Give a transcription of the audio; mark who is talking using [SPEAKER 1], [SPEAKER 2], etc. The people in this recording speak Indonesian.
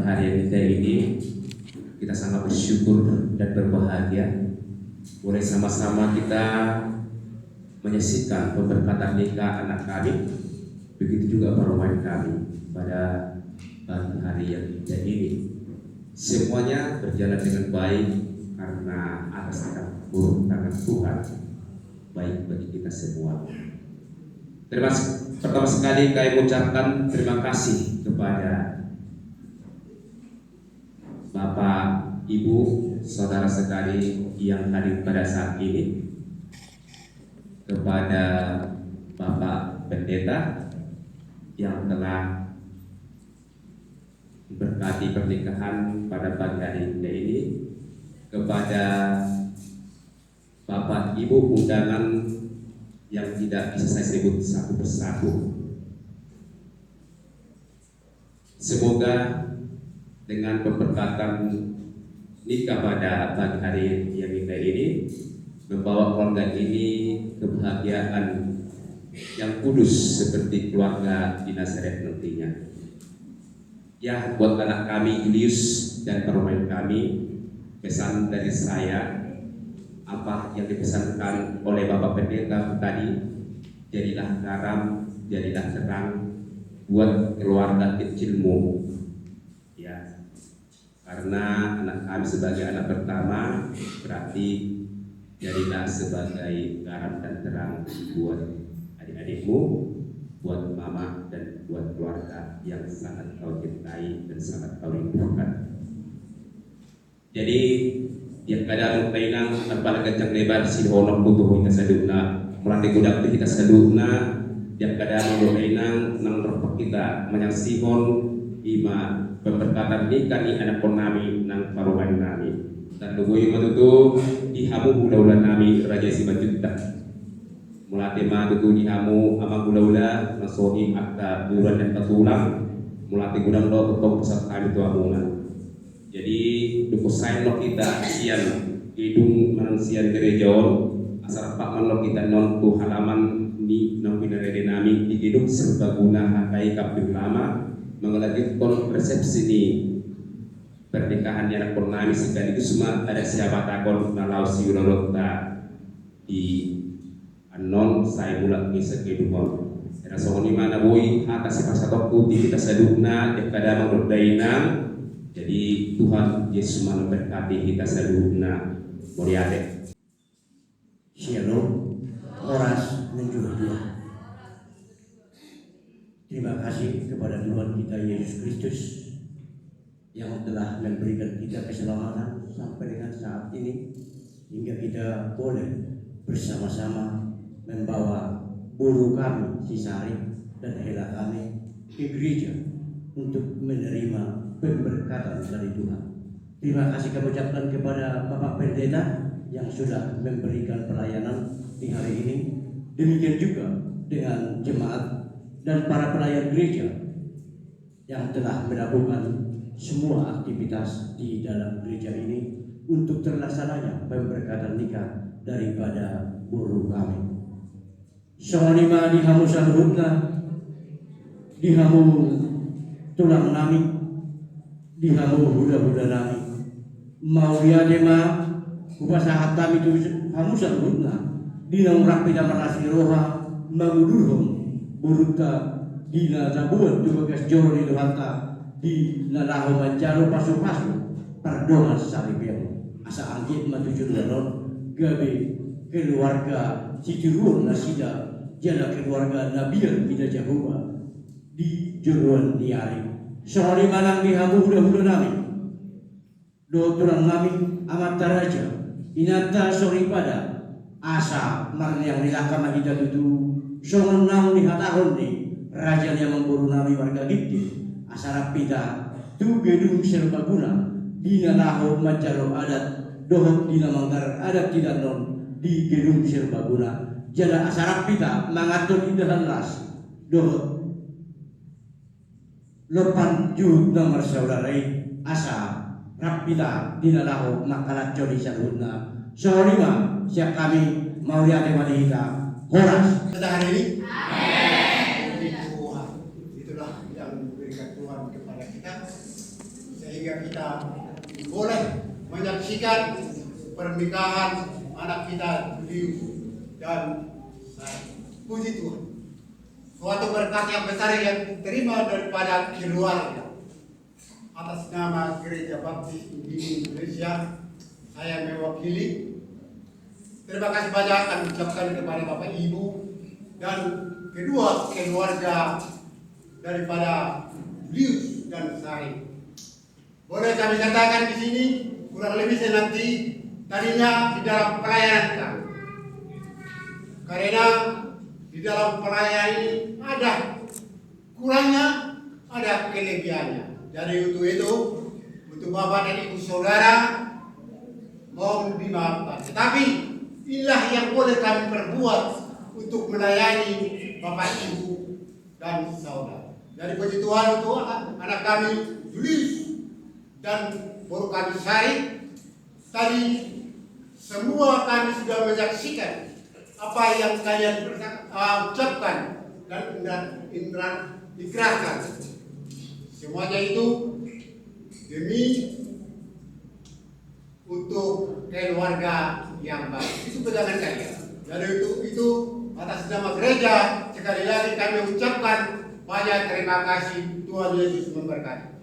[SPEAKER 1] hari yang indah ini kita sangat bersyukur dan berbahagia boleh sama-sama kita menyaksikan pemberkatan nikah anak kami, begitu juga perumahan kami pada pagi hari yang indah ini. Semuanya berjalan dengan baik karena atas tangan Tuhan baik bagi kita semua. Pertama sekali kami mengucapkan terima kasih kepada Bapak, Ibu, saudara sekali yang hadir pada saat ini, kepada Bapak Pendeta yang telah berkati pernikahan pada pagi hari ini, kepada Bapak Ibu undangan yang tidak bisa saya sebut satu persatu. Semoga dengan pemberkatan nikah pada pagi hari yang indah ini membawa keluarga ini kebahagiaan yang kudus seperti keluarga di Nazaret nantinya. Ya, buat anak kami Julius dan permain kami, pesan dari saya apa yang dipesankan oleh Bapak Pendeta tadi, jadilah garam, jadilah terang buat keluarga kecilmu. Ya, karena anak kami sebagai anak pertama berarti jadilah sebagai garam dan terang buat adik-adikmu, buat mama dan buat keluarga yang sangat kau cintai dan sangat kau rindukan. Jadi yang kadang kainang tanpa kencang lebar silhonok butuh kita saduna melatih kuda kita saduna yang kadang kainang nang roh kita menyaksihon ima pemberkatan nikah ni anak nami nang paruhan nami dan lugoy matutu ihamu gula-gula nami raja si bajuta mulate matutu ihamu ama gula-gula nasoni akta bulan dan katulang mulate gudang do tetong pusat kami tu amungan. Jadi dukusain lo kita sian hidung manang sian gerejaon asal pak man lo kita non tu halaman ni nang pinarede nami di hidup serbaguna hakai kapil lama mengelanjutkan resepsi ini pernikahan anak purnami sekaligus semua ada siapa takon nalau si urologta di anon saya mulak bisa kehidupan era soni mana boy atas pasatokku di kita sadugna dekada mengordainang. Jadi Tuhan Yesus memberkati kita sadugna moriade
[SPEAKER 2] Shalom Horas menjual. Terima kasih kepada Tuhan kita Yesus Kristus yang telah memberikan kita keselamatan sampai dengan saat ini hingga kita boleh bersama-sama membawa buruh kami Sisari dan Hela kami ke gereja untuk menerima pemberkatan dari Tuhan. Terima kasih kami ucapkan kepada Bapak Pendeta yang sudah memberikan pelayanan di hari ini. Demikian juga dengan jemaat dan para pelayan gereja yang telah melakukan semua aktivitas di dalam gereja ini untuk terlaksananya pemberkatan nikah daripada buruh kami. Soalima dihamu sahrutna, dihamu tulang nami, dihamu huda-huda nami. Mau diadema upasahat kami itu hamu sahrutna, dinang rapida marasi roha mangudurhum buruta dina zabuan tu bagas joro di luhanta di nalaho manjaro pasu-pasu pardongan sesalipian asa anggit matujun lanon gabe keluarga citurun nasida jana keluarga nabian kita Jehovah di joruan diari sohari manang dihamu huda-huda nami do turang nami amat taraja inata sori pada asa marni yang nilaka mahida tutu songon nang ni hatahon ni raja yang memburu nami warga giti asara pita tu gedung serbaguna dina naho majaro adat dohot dina manggar adat tidak non di gedung serbaguna jada asara pita mangatur indahan las dohot lopan jud nomor saudarai asa rapita dina naho makalat jodi sarhutna sorima siap kami mau lihat wanita Horas
[SPEAKER 3] pada hari ini.
[SPEAKER 4] Amin.
[SPEAKER 3] Itulah yang diberikan Tuhan kepada kita. sehingga kita boleh menyaksikan pernikahan anak kita Julius dan saya. Puji Tuhan. Suatu berkat yang besar yang diterima daripada keluarga. Atas nama Gereja Baptis di Indonesia, saya mewakili. Terima kasih banyak kami ucapkan kepada Bapak Ibu dan kedua keluarga daripada Julius dan Sari. Boleh kami katakan di sini kurang lebih senanti tadinya di dalam pelayanan kami. Karena di dalam pelayanan ini ada kurangnya, ada kelebihannya. Jadi untuk Bapak dan Ibu Saudara mohon dimaafkan. Tetapi inilah yang boleh kami perbuat untuk melayani Bapak Ibu dan Saudara. Jadi puji Tuhan untuk anak kami Julius dan baru kami Sari. Tadi semua kami sudah menyaksikan apa yang kalian ucapkan dan ikrarkan. Semuanya itu demi untuk keluarga yang baik. Itu pegangan kalian. Jadi itu atas nama gereja sekali lagi kami ucapkan banyak terima kasih. Tuhan Yesus memberkati.